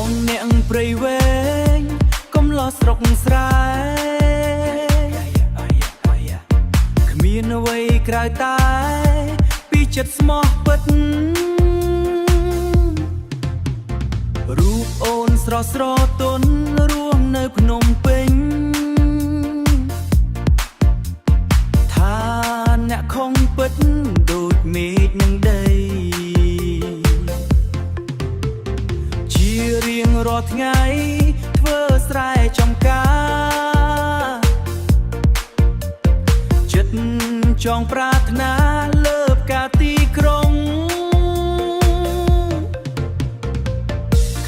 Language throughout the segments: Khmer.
បងអ្នកព្រៃវែងកុំលោះស្រុកស្រែគ្មានអ្វីក្រៅតែពីចិត្តស្មោះពិតរូបអូនស្រស់ស្រទន់រស់នៅភ្នំពេញថាអ្នកខំពិតដូចមេឃនឹងដីជារៀងរាល់ថ្ងៃធ្វើស្រែចំការចិត្តចង់ប្រាថ្នាលើផ្កាទីក្រុង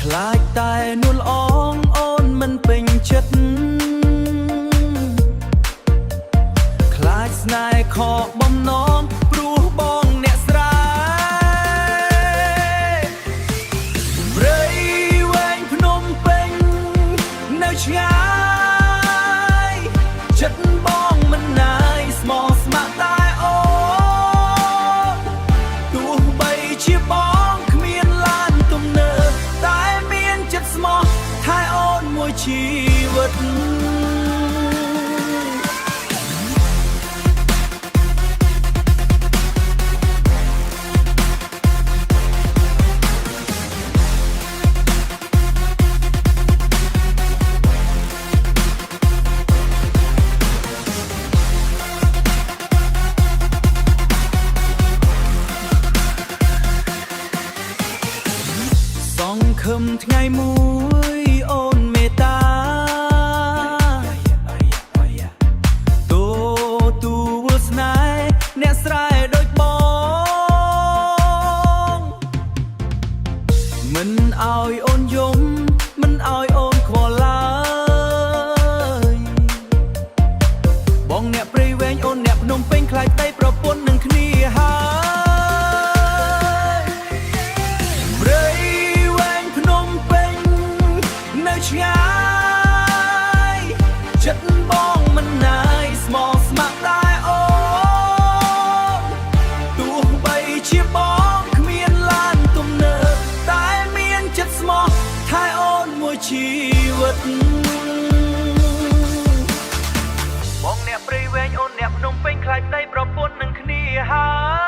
ខ្លាចតែនួលអងអូនមិនពេញចិត្តខ្លាចស្នេហ៍ខកបំណងព្រោះបងអ្នកស្រែព្រៃវែងភ្នំពេញនៅឆ្ងាយចិត្តបងមិនណាយស្មោះស្ម័គ្រតែអូនទោះបីជាបងគ្មានឡានទំនើបតែមានចិត្តស្មោះថែអូនមួយជីវិតខឹមថ្ងៃមួយអូនមេត្តាទូវស្នេហ៍អ្នកស្រែដូចបងមិនឲ្យអូនយំមិនឲ្យអូនខ្វល់ឡើយបងអ្នកព្រៃវែងអូនអ្នកភ្នំពេញខ្លាចតែប្រពន្ធនឹងគ្នាហើយព្រៃឆ្ងាយចិត្តបងមិនណាយស្មោះស្ម័គ្រតែអូនទោះបីជាបងគ្មានឡានទំនើបតែមានចិត្តស្មោះថែអូនមួយជីវិតបងអ្នកព្រៃវែងអូនអ្នកភ្នំពេញខ្លាចប្តីប្រពន្ធនឹងគ្នាហើយ